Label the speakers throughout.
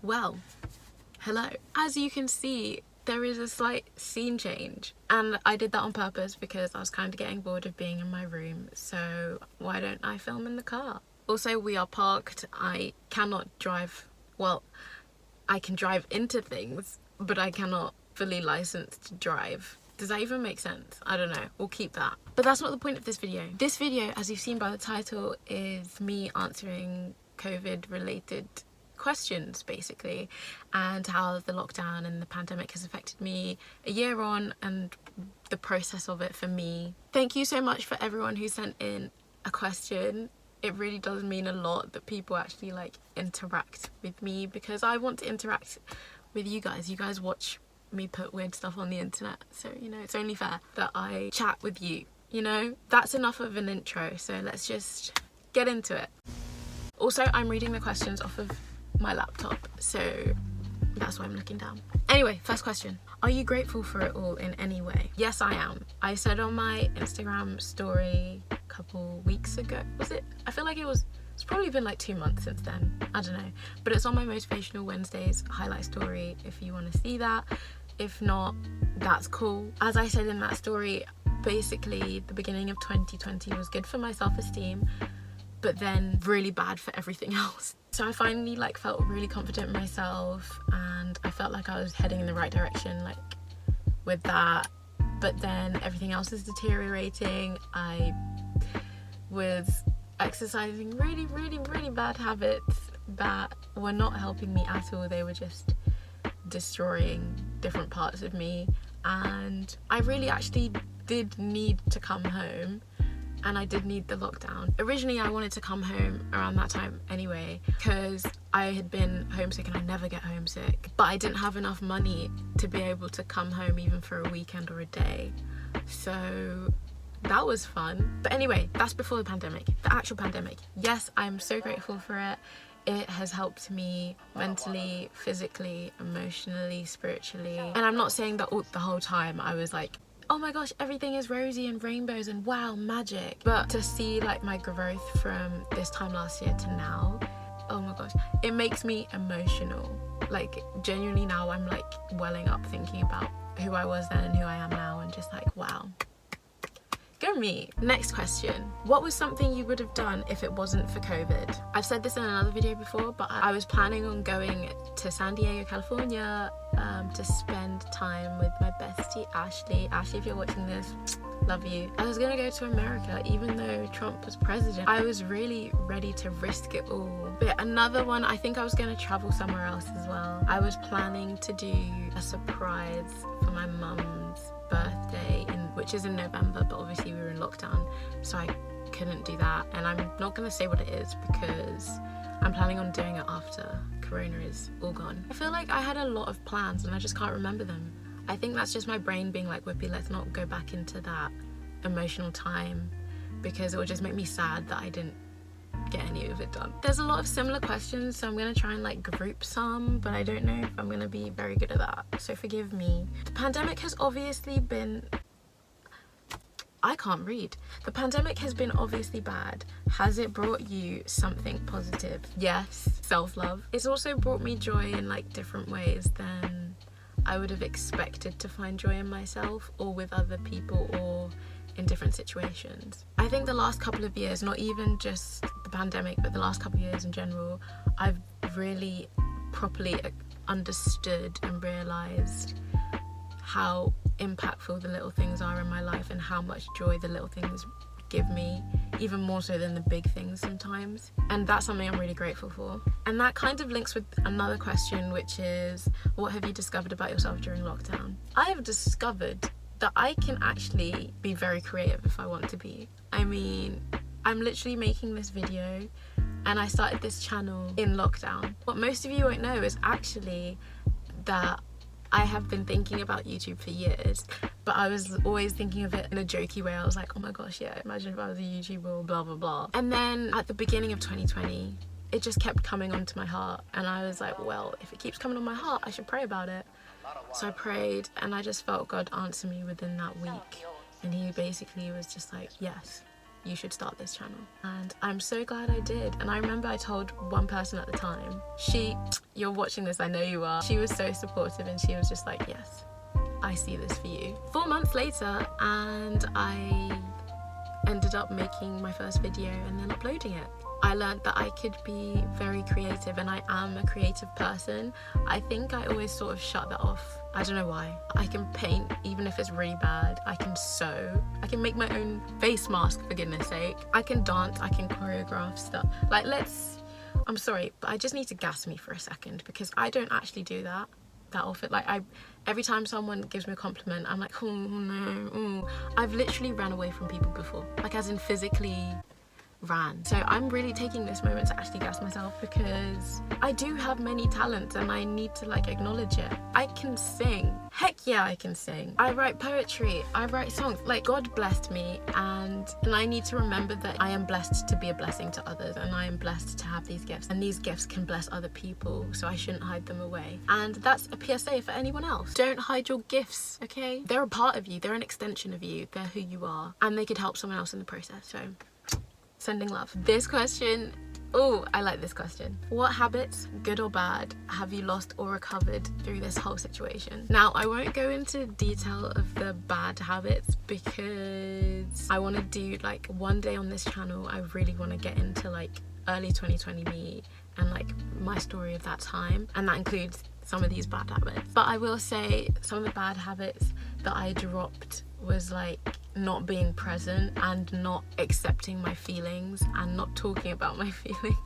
Speaker 1: Well, hello. As you can see, there is a slight scene change, and I did that on purpose because I was kind of getting bored of being in my room, so why don't I film in the car? Also, we are parked. I cannot drive, well, I can drive into things, but I cannot fully licensed to drive. Does that even make sense? I don't know. We'll keep that. But that's not the point of this video. This video, as you've seen by the title, is me answering COVID-related questions, basically, and how the lockdown and the pandemic has affected me a year on and the process of it for me. Thank you so much for everyone who sent in a question. It really does mean a lot that people actually interact with me, because I want to interact with you guys. You guys watch me put weird stuff on the internet, so it's only fair that I chat with you. That's enough of an intro, so let's just get into it. Also, I'm reading the questions off of my laptop, so that's why I'm looking down. Anyway, first question. Are you grateful for it all in any way? Yes, I am. I said on my Instagram story a couple weeks ago, was it? I feel like it's probably been 2 months since then. I don't know. But it's on my Motivational Wednesdays highlight story if you want to see that. If not, that's cool. As I said in that story, basically the beginning of 2020 was good for my self-esteem, but then really bad for everything else. So I finally felt really confident in myself, and I felt like I was heading in the right direction with that. But then everything else is deteriorating. I was exercising really, really, really bad habits that were not helping me at all. They were just destroying different parts of me, and I really actually did need to come home, and I did need the lockdown. Originally, I wanted to come home around that time anyway, because I had been homesick and I never get homesick, but I didn't have enough money to be able to come home even for a weekend or a day. So that was fun. But anyway, that's before the pandemic. The actual pandemic. Yes, I'm so grateful for it. It has helped me mentally, physically, emotionally, spiritually. And I'm not saying that the whole time I was oh my gosh, everything is rosy and rainbows and wow, magic. But to see my growth from this time last year to now, oh my gosh, it makes me emotional. Genuinely now I'm welling up thinking about who I was then and who I am now, and just wow. Go me. Next question. What was something you would have done if it wasn't for COVID? I've said this in another video before, but I was planning on going to San Diego, California, to spend time with my bestie, Ashley. Ashley, if you're watching this, love you. I was gonna go to America, even though Trump was president. I was really ready to risk it all. But another one, I think I was gonna travel somewhere else as well. I was planning to do a surprise for my mum's birthday, which is in November, but obviously we were in lockdown, so I couldn't do that. And I'm not gonna say what it is because I'm planning on doing it after Corona is all gone. I feel like I had a lot of plans and I just can't remember them. I think that's just my brain being Whippy, let's not go back into that emotional time, because it would just make me sad that I didn't get any of it done. There's a lot of similar questions, so I'm gonna try and group some, but I don't know if I'm gonna be very good at that, so forgive me. The pandemic has obviously been... I can't read. The pandemic has been obviously bad. Has it brought you something positive? Yes, self-love. It's also brought me joy in different ways than I would have expected to find joy in myself or with other people or in different situations. I think the last couple of years, not even just the pandemic, but the last couple of years in general, I've really properly understood and realised how impactful the little things are in my life and how much joy the little things give me, even more so than the big things sometimes. And that's something I'm really grateful for. And that kind of links with another question, which is, what have you discovered about yourself during lockdown? I have discovered that I can actually be very creative if I want to be. I mean, I'm literally making this video and I started this channel in lockdown. What most of you won't know is actually that I have been thinking about YouTube for years, but I was always thinking of it in a jokey way. I was like, oh my gosh, yeah, imagine if I was a YouTuber, blah, blah, blah. And then at the beginning of 2020, it just kept coming onto my heart. And I was like, well, if it keeps coming on my heart, I should pray about it. So I prayed, and I just felt God answer me within that week. And he basically was just like, yes, you should start this channel. And I'm so glad I did. And I remember I told one person at the time, you're watching this, I know you are. She was so supportive and she was just like, yes, I see this for you. 4 months later, and I ended up making my first video and then uploading it. I learned that I could be very creative, and I am a creative person. I think I always sort of shut that off. I don't know why. I can paint even if it's really bad. I can sew. I can make my own face mask, for goodness sake. I can dance. I can choreograph stuff. Like, I'm sorry, but I just need to gas me for a second, because I don't actually do that often. Like, every time someone gives me a compliment, I'm like, oh no. I've literally ran away from people before, like as in physically ran. So I'm really taking this moment to actually gas myself, because I do have many talents and I need to like acknowledge it. I can sing. Heck yeah, I can sing. I write poetry. I write songs. Like, God blessed me, and I need to remember that I am blessed to be a blessing to others, and I am blessed to have these gifts, and these gifts can bless other people, so I shouldn't hide them away. And that's a PSA for anyone else. Don't hide your gifts, okay? They're a part of you. They're an extension of you. They're who you are, and they could help someone else in the process. So sending love. This question, I like this question. What habits, good or bad, have you lost or recovered through this whole situation? Now, I won't go into detail of the bad habits, because I want to do like one day on this channel. I really want to get into like early 2020 me and like my story of that time, and that includes some of these bad habits. But I will say some of the bad habits that I dropped was like not being present and not accepting my feelings and not talking about my feelings,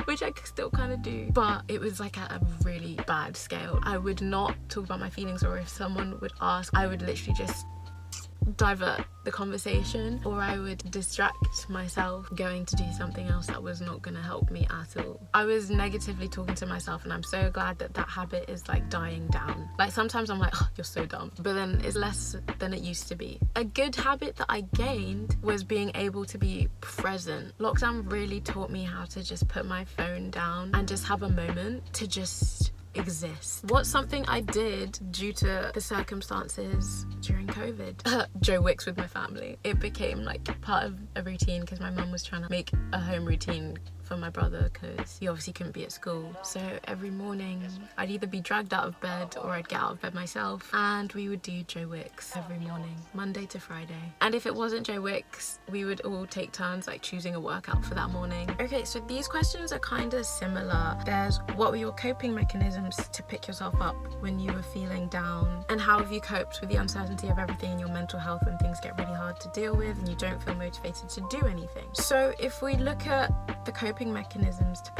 Speaker 1: which I still kind of do, but it was like at a really bad scale. I would not talk about my feelings, or if someone would ask, I would literally just divert the conversation, or I would distract myself going to do something else that was not going to help me at all. I was negatively talking to myself, and I'm so glad that that habit is like dying down. Like, sometimes I'm like, oh, you're so dumb, but then it's less than it used to be. A good habit that I gained was being able to be present. Lockdown really taught me how to just put my phone down and just have a moment to just exist. What's something I did due to the circumstances during COVID? Joe Wicks with my family. It became like part of a routine, because my mum was trying to make a home routine for my brother, because he obviously couldn't be at school. So every morning I'd either be dragged out of bed or I'd get out of bed myself, and we would do Joe Wicks every morning, Monday to Friday. And if it wasn't Joe Wicks, we would all take turns like choosing a workout for that morning. Okay, so these questions are kind of similar. There's, what were your coping mechanisms to pick yourself up when you were feeling down, and how have you coped with the uncertainty of everything in your mental health when things get really hard to deal with and you don't feel motivated to do anything? So if we look at the coping mechanisms to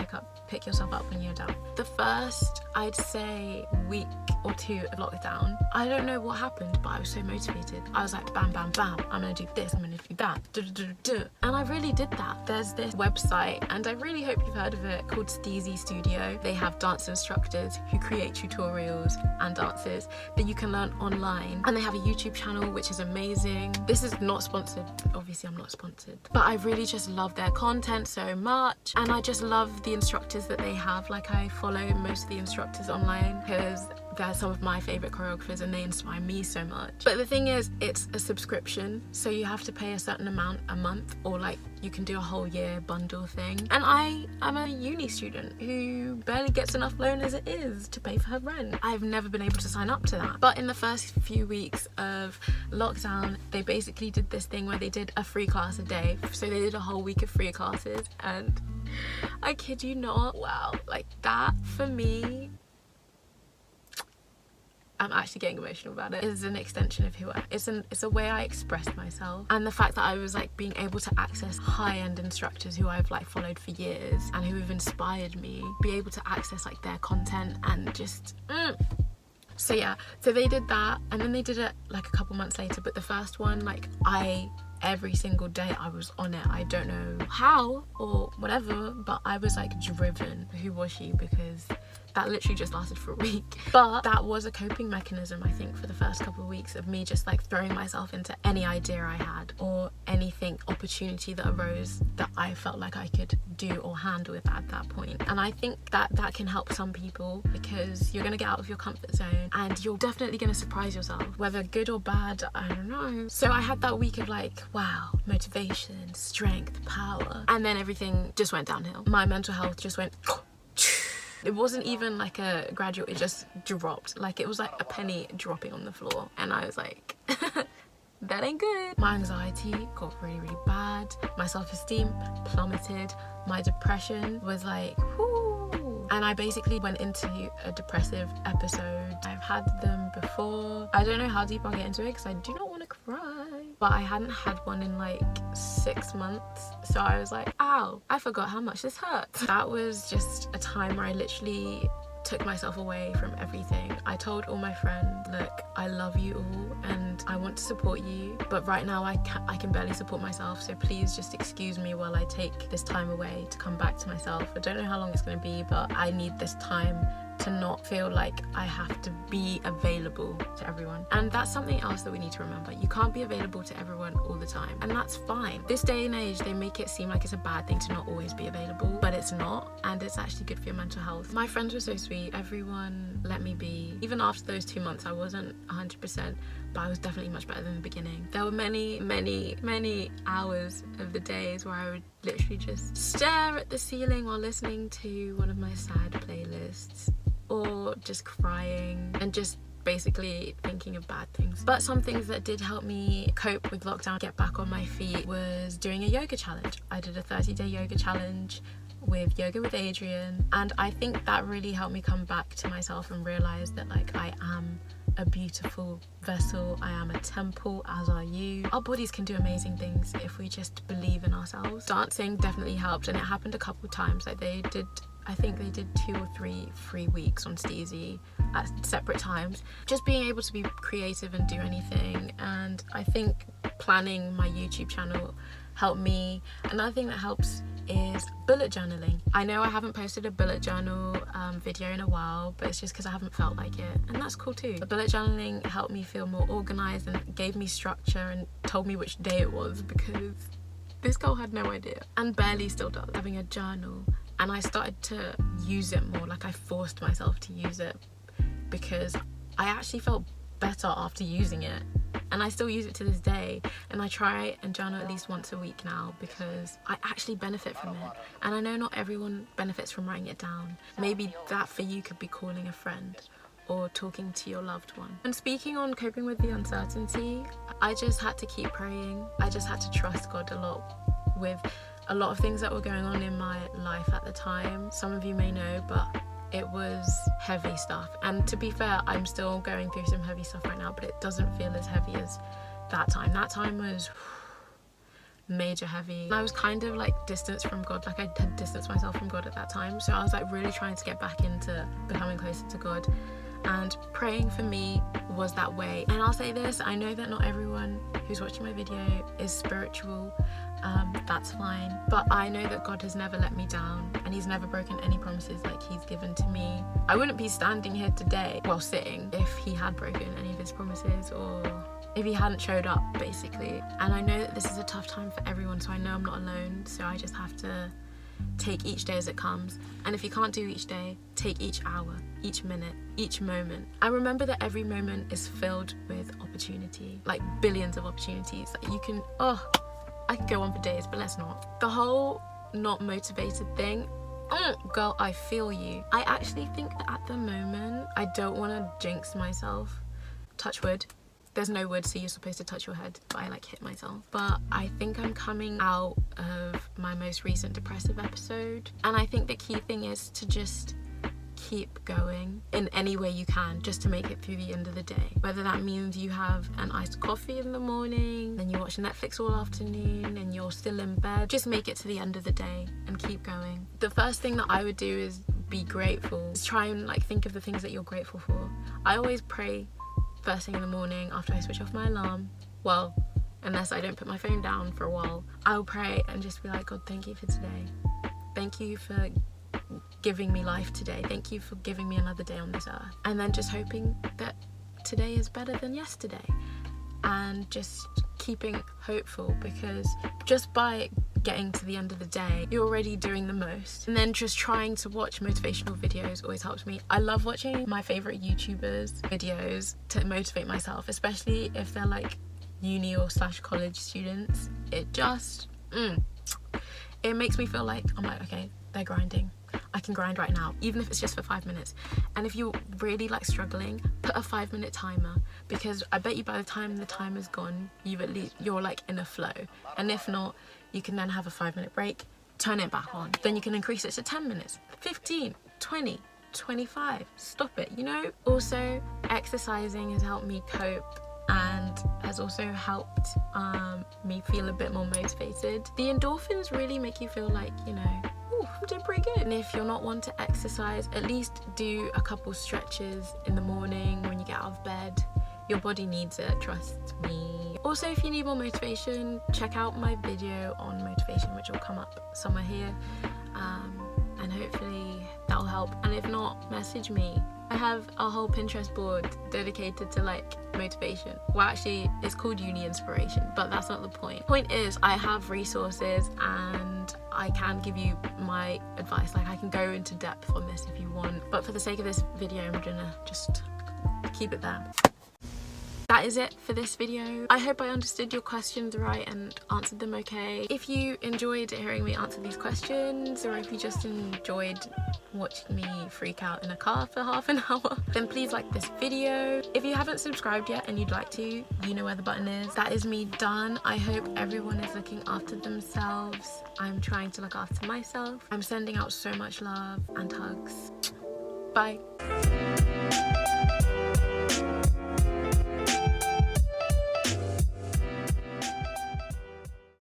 Speaker 1: pick yourself up when you're down, the first, I'd say, week or two of lockdown, I don't know what happened, but I was so motivated. I was like, bam, bam, bam, I'm gonna do this, I'm gonna do that, and I really did that. There's this website, and I really hope you've heard of it, called Steezy Studio. They have dance instructors who create tutorials and dances that you can learn online, and they have a YouTube channel which is amazing. This is not sponsored, obviously I'm not sponsored, but I really just love their content so much, and I just love the instructors that they have. Like, I follow most of the instructors online because they're some of my favorite choreographers and they inspire me so much. But the thing is, it's a subscription, so you have to pay a certain amount a month, or like you can do a whole year bundle thing. And I am a uni student who barely gets enough loan as it is to pay for her rent. I've never been able to sign up to that. But in the first few weeks of lockdown, they basically did this thing where they did a free class a day. So they did a whole week of free classes, and I kid you not, wow, like that for me, I'm actually getting emotional about it, is an extension of who I am. It's a way I express myself, and the fact that I was like being able to access high-end instructors who I've like followed for years and who have inspired me, be able to access like their content and just So yeah, so they did that, and then they did it like a couple months later. But the first one, like, every single day I was on it. I don't know how or whatever, but I was like driven. Who was she? Because that literally just lasted for a week. But that was a coping mechanism, I think, for the first couple of weeks, of me just like throwing myself into any idea I had or anything, opportunity that arose that I felt like I could do or handle with at that point. And I think that can help some people, because you're going to get out of your comfort zone and you're definitely going to surprise yourself, whether good or bad, I don't know. So I had that week of like, wow, motivation, strength, power, and then everything just went downhill. My mental health just went it wasn't even like a gradual, it just dropped. Like it was like a penny dropping on the floor, and I was like that ain't good. My anxiety got really, really bad. My self-esteem plummeted. My depression was like, whoo. And I basically went into a depressive episode. I've had them before. I don't know how deep I'll get into it because I do not want to cry. But I hadn't had one in like 6 months. So I was like, ow, I forgot how much this hurts. That was just a time where I literally took myself away from everything. I told all my friends, look, I love you all and I want to support you, but right now I can barely support myself, so please just excuse me while I take this time away to come back to myself. I don't know how long it's going to be, but I need this time to not feel like I have to be available to everyone. And that's something else that we need to remember. You can't be available to everyone all the time, and that's fine. This day and age, they make it seem like it's a bad thing to not always be available, but it's not, and it's actually good for your mental health. My friends were so sweet. Everyone let me be. Even after those 2 months, I wasn't 100%, but I was definitely much better than the beginning. There were many hours of the days where I would literally just stare at the ceiling while listening to one of my sad playlists, or just crying and just basically thinking of bad things. But some things that did help me cope with lockdown, get back on my feet, was doing a yoga challenge. I did a 30-day yoga challenge with Yoga with Adrian, and I think that really helped me come back to myself and realize that like I am a beautiful vessel, I am a temple, as are you. Our bodies can do amazing things if we just believe in ourselves. Dancing definitely helped, and it happened a couple times. Like I think they did 2 or 3 free weeks on Steezy at separate times. Just being able to be creative and do anything. And I think planning my YouTube channel helped me. Another thing that helps is bullet journaling. I know I haven't posted a bullet journal video in a while, but it's just because I haven't felt like it, and that's cool too. But bullet journaling helped me feel more organized and gave me structure and told me which day it was, because this girl had no idea and barely still does. Having a journal, and I started to use it more. Like I forced myself to use it because I actually felt better after using it, and I still use it to this day. And I try and journal at least once a week now because I actually benefit from it, and I know not everyone benefits from writing it down. Maybe that for you could be calling a friend or talking to your loved one. And speaking on coping with the uncertainty, I just had to keep praying. I just had to trust God a lot with a lot of things that were going on in my life at the time. Some of you may know, but it was heavy stuff. And to be fair, I'm still going through some heavy stuff right now, but it doesn't feel as heavy as that time. That time was major heavy. And I was kind of like distanced from God. Like I had distanced myself from God at that time. So I was like really trying to get back into becoming closer to God. And praying for me was that way. And I'll say this, I know that not everyone who's watching my video is spiritual. That's fine, but I know that God has never let me down, and he's never broken any promises like he's given to me. I wouldn't be standing here today, well sitting, if he had broken any of his promises, or if he hadn't showed up, basically. And I know that this is a tough time for everyone, so I know I'm not alone. So I just have to take each day as it comes. And if you can't do each day, take each hour, each minute, each moment. I remember that every moment is filled with opportunity, like billions of opportunities that you can, I could go on for days, but let's not. The whole not motivated thing, girl, I feel you. I actually think that at the moment, I don't want to jinx myself. Touch wood. There's no wood, so you're supposed to touch your head, but I like hit myself. But I think I'm coming out of my most recent depressive episode, and I think the key thing is to just keep going in any way you can, just to make it through the end of the day. Whether that means you have an iced coffee in the morning, then you watch Netflix all afternoon and you're still in bed, just make it to the end of the day and keep going. The first thing that I would do is be grateful. Just try and like think of the things that you're grateful for. I always pray first thing in the morning after I switch off my alarm. Well, unless I don't put my phone down for a while, I'll pray and just be like, God, thank you for today. Thank you for giving me life today. Thank you for giving me another day on this earth. And then just hoping that today is better than yesterday, and just keeping hopeful, because just by getting to the end of the day, you're already doing the most. And then just trying to watch motivational videos always helps me. I love watching my favorite YouTubers videos to motivate myself, especially if they're like uni or / college students. It just it makes me feel like I'm like, okay, they're grinding, I can grind right now, even if it's just for 5 minutes. And if you're really like struggling, put a 5-minute timer, because I bet you by the time the timer's gone, you're like in a flow. And if not, you can then have a 5-minute break, turn it back on. Then you can increase it to 10 minutes, 15, 20, 25, stop it, you know? Also, exercising has helped me cope and has also helped me feel a bit more motivated. The endorphins really make you feel like, you know, ooh, I'm doing pretty good. And if you're not one to exercise, at least do a couple stretches in the morning when you get out of bed. Your body needs it, trust me. Also, if you need more motivation, check out my video on motivation, which will come up somewhere here, and hopefully that'll help. And if not, message me. I have a whole Pinterest board dedicated to like motivation. Well, actually it's called uni inspiration, but that's not the point. Point is, I have resources and I can give you my advice. Like, I can go into depth on this if you want, but for the sake of this video, I'm gonna just keep it there. That is it for this video. I hope I understood your questions right and answered them okay. If you enjoyed hearing me answer these questions, or if you just enjoyed watching me freak out in a car for half an hour, then please like this video. If you haven't subscribed yet and you'd like to, you know where the button is. That is me done. I hope everyone is looking after themselves. I'm trying to look after myself. I'm sending out so much love and hugs. Bye.